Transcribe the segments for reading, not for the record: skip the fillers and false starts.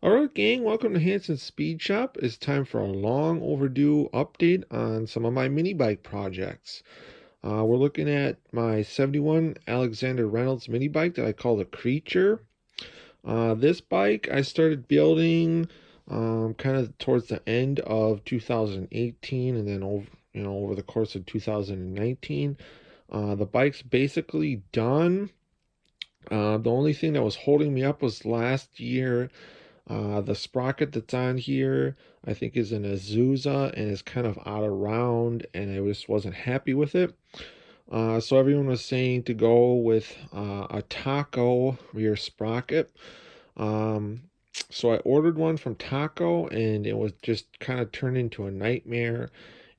Alright, gang, welcome to Hansen Speed Shop. It's time for a long overdue update on some of my mini bike projects. We're looking at my 71 Alexander Reynolds mini bike that I call the Creature. This bike I started building kind of towards the end of 2018 and then over the course of 2019. The bike's basically done. The only thing that was holding me up was last year. The sprocket that's on here, I think, is an Azusa and is kind of out of round, and I just wasn't happy with it. So everyone was saying to go with a Taco rear sprocket. Um, so I ordered one from Taco, and it was just kind of turned into a nightmare.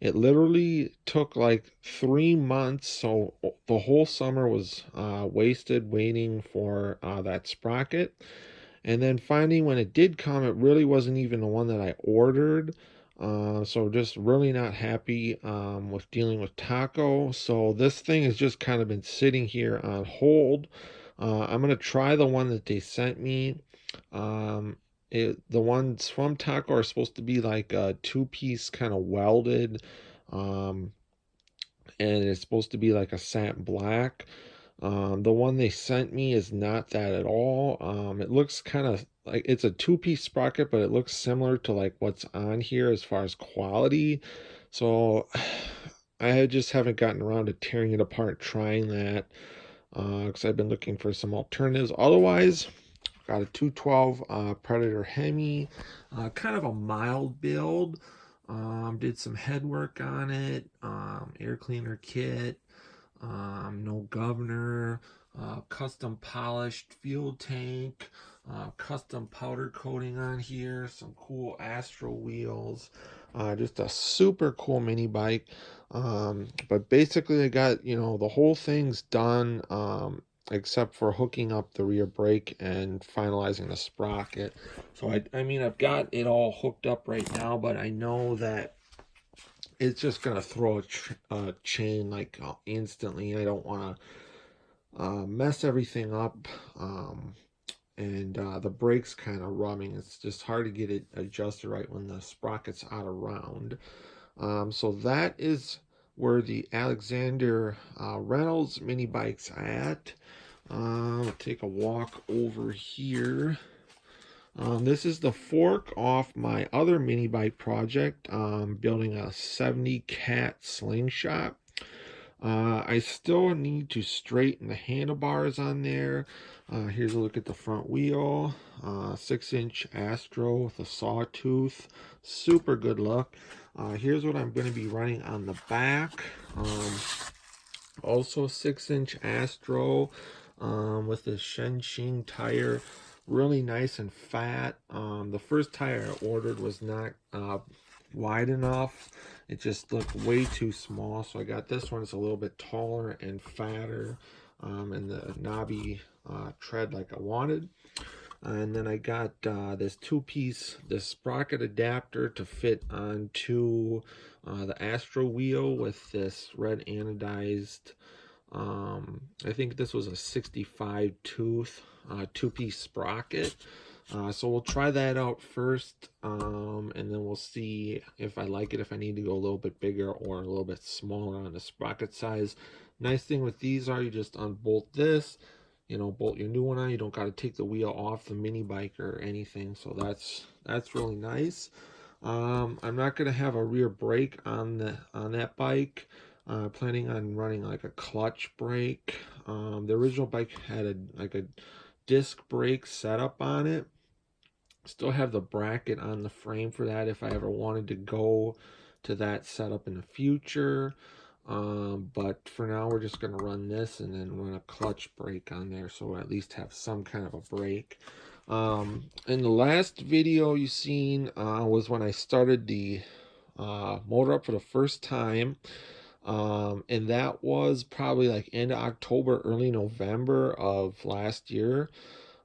It literally took like 3 months, so the whole summer was wasted waiting for that sprocket. And then finding when it did come, it really wasn't even the one that I ordered. So just really not happy with dealing with Taco. So this thing has just kind of been sitting here on hold. I'm gonna try the one that they sent me. The ones from Taco are supposed to be like a two-piece kind of welded, um, and it's supposed to be like a satin black. The one they sent me is not that at all. It looks kind of like it's a two-piece sprocket, but it looks similar to like what's on here as far as quality. So I just haven't gotten around to tearing it apart, trying that, because I've been looking for some alternatives. Otherwise, got a 212 Predator Hemi, kind of a mild build. Did some head work on it, air cleaner kit, no governor, custom polished fuel tank, custom powder coating on here, some cool Astro wheels, just a super cool mini bike. But basically, I got the whole thing's done. Except for hooking up the rear brake and finalizing the sprocket. So I mean, I've got it all hooked up right now, but I know that it's just gonna throw a chain like instantly. I don't want to mess everything up, and the brake's kind of rubbing. It's just hard to get it adjusted right when the sprocket's out of round. So that is where the Alexander Reynolds mini bike's at. I'll take a walk over here. This is the fork off my other mini bike project, building a 70 cat slingshot. I still need to straighten the handlebars on there. Here's a look at the front wheel. 6-inch Astro with a sawtooth. Super good look. Here's what I'm going to be running on the back. Also 6-inch Astro with the Shenshin tire. Really nice and fat. The first tire I ordered was not wide enough. It just looked way too small, so I got this one. It's a little bit taller and fatter, and the knobby tread like I wanted. And then I got this this sprocket adapter to fit onto the Astro wheel with this red anodized, I think this was a 65 tooth two-piece sprocket. So we'll try that out first, and then we'll see if I like it, if I need to go a little bit bigger or a little bit smaller on the sprocket size. Nice thing with these are you just unbolt this, bolt your new one on. You don't got to take the wheel off the mini bike or anything, so that's really nice. I'm not gonna have a rear brake on that bike. Planning on running like a clutch brake. The original bike had a disc brake setup on it. Still have the bracket on the frame for that if I ever wanted to go to that setup in the future. But for now, we're just going to run this and then run a clutch brake on there, so we'll at least have some kind of a brake. In the last video you seen was when I started the motor up for the first time. And that was probably like end of October, early November of last year.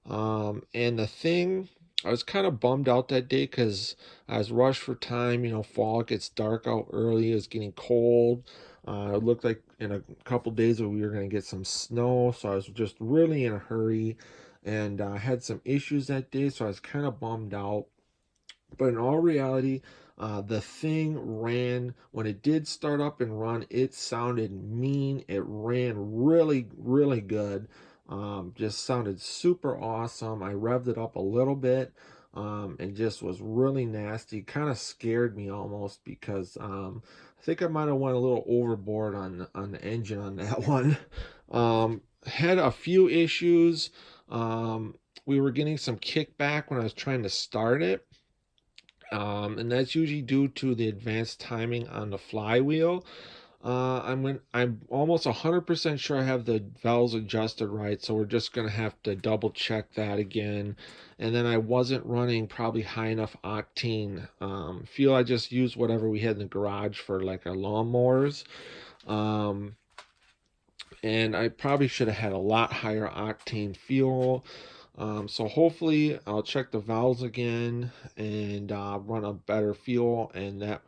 And the thing, I was kind of bummed out that day because I was rushed for time. Fall, it gets dark out early. It was getting cold. It looked like in a couple days we were going to get some snow. So I was just really in a hurry. and had some issues that day, so I was kind of bummed out. But in all reality, the thing ran when it did start up and run. It sounded mean. It ran really, really good. Just sounded super awesome. I revved it up a little bit, and just was really nasty. Kind of scared me almost because I think I might have went a little overboard on the engine on that one. Had a few issues. We were getting some kickback when I was trying to start it, and that's usually due to the advanced timing on the flywheel. I'm almost 100% sure I have the valves adjusted right, so we're just gonna have to double check that again. And then I wasn't running probably high enough octane. Feel I just used whatever we had in the garage for like our lawnmowers. Um, and I probably should have had a lot higher octane fuel. So hopefully I'll check the valves again and run a better fuel, and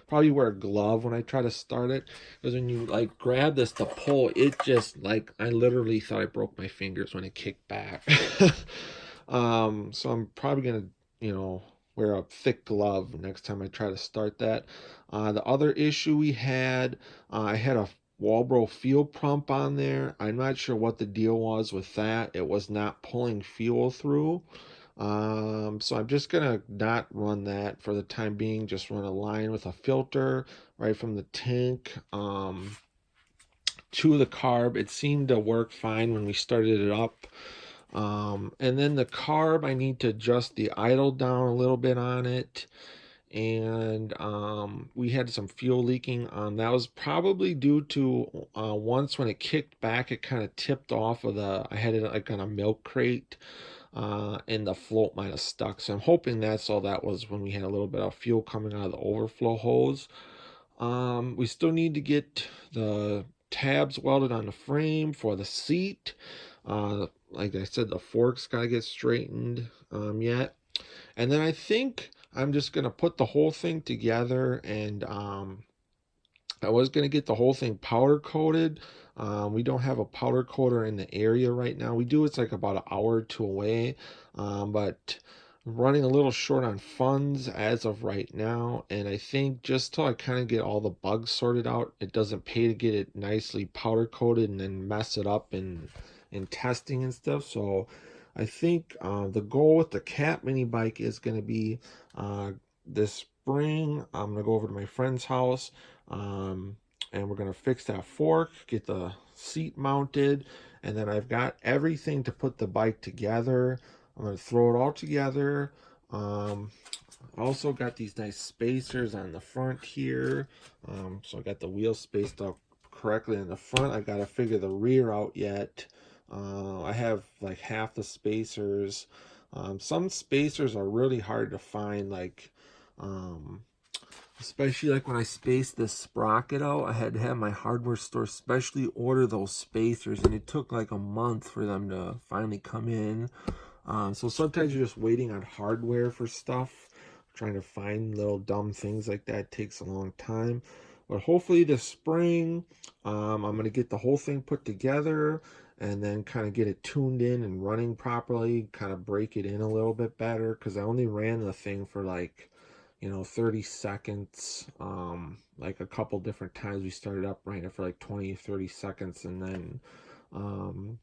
probably wear a glove when I try to start it, because when you like grab this to pull, it just like I literally thought I broke my fingers when it kicked back. So I'm probably gonna, you know, wear a thick glove next time I try to start that. The other issue we had, I had a Walbro fuel pump on there. I'm not sure what the deal was with that. It was not pulling fuel through. So I'm just gonna not run that for the time being. Just run a line with a filter right from the tank to the carb. It seemed to work fine when we started it up. And then the carb, I need to adjust the idle down a little bit on it, and we had some fuel leaking. That was probably due to once when it kicked back, it kind of tipped off of the. I had it like on a milk crate, and the float might have stuck. So I'm hoping that's all that was when we had a little bit of fuel coming out of the overflow hose. We still need to get the tabs welded on the frame for the seat. Like I said, the forks gotta get straightened yet. And then I think I'm just gonna put the whole thing together, and I was gonna get the whole thing powder coated. We don't have a powder coater in the area right now. We do. It's like about an hour or two away, but running a little short on funds as of right now. And I think just till I kind of get all the bugs sorted out, it doesn't pay to get it nicely powder coated and then mess it up in testing and stuff. So I think the goal with the cat mini bike is going to be this spring. I'm going to go over to my friend's house, um, and we're going to fix that fork, get the seat mounted, and then I've got everything to put the bike together. I'm going to throw it all together. I also got these nice spacers on the front here. So I got the wheels spaced up correctly in the front. I got to figure the rear out yet. I have like half the spacers. Some spacers are really hard to find, like um, especially like when I spaced this sprocket out, I had to have my hardware store specially order those spacers, and it took like a month for them to finally come in. So sometimes you're just waiting on hardware for stuff. Trying to find little dumb things like that takes a long time. But hopefully this spring, I'm going to get the whole thing put together and then kind of get it tuned in and running properly, kind of break it in a little bit better, because I only ran the thing for like, 30 seconds. Like a couple different times we started up running it for like 20 30 seconds, and then um,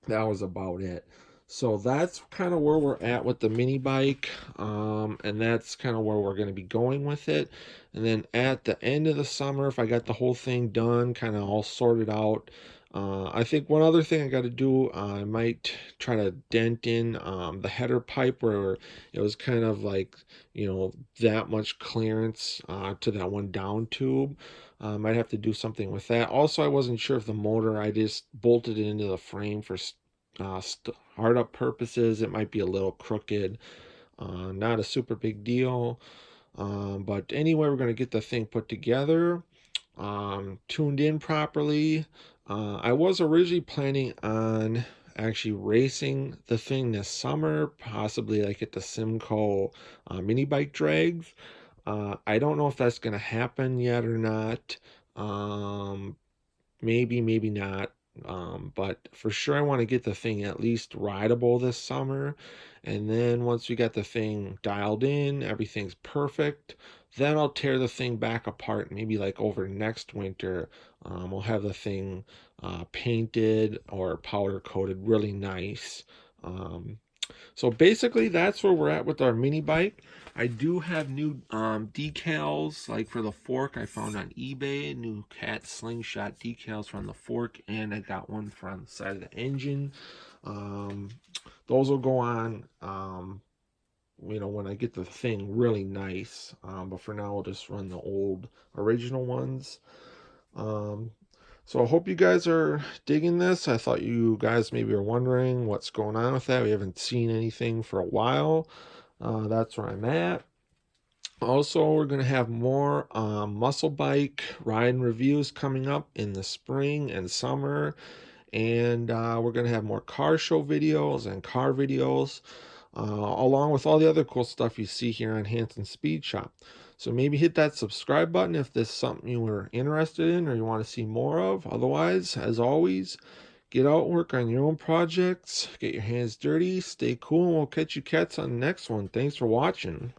that was about it. So that's kind of where we're at with the mini bike, and that's kind of where we're going to be going with it. And then at the end of the summer, if I got the whole thing done, kind of all sorted out, I think one other thing I got to do, I might try to dent in the header pipe where it was kind of like, that much clearance to that one down tube. Might have to do something with that. Also, I wasn't sure if the motor, I just bolted it into the frame for startup purposes. It might be a little crooked. Not a super big deal. But anyway, we're going to get the thing put together, tuned in properly. I was originally planning on actually racing the thing this summer, possibly like at the Simcoe mini bike drags. I don't know if that's going to happen yet or not. Maybe, maybe not. But for sure, I want to get the thing at least rideable this summer. And then once we got the thing dialed in, everything's perfect, then I'll tear the thing back apart, maybe like over next winter. We'll have the thing painted or powder coated really nice. Um, so basically, that's where we're at with our mini bike. I do have new decals, like for the fork I found on eBay, new cat slingshot decals from the fork, and I got one for on the side of the engine. Um, those will go on, when I get the thing really nice. But for now, I'll just run the old original ones. Um, so I hope you guys are digging this. I thought you guys maybe are wondering what's going on with that. We haven't seen anything for a while. That's where I'm at. Also, we're going to have more muscle bike ride reviews coming up in the spring and summer. And we're going to have more car show videos and car videos, along with all the other cool stuff you see here on Hansen Speed Shop. So maybe hit that subscribe button if this is something you were interested in or you want to see more of. Otherwise, as always, get out, work on your own projects, get your hands dirty, stay cool, and we'll catch you cats on the next one. Thanks for watching.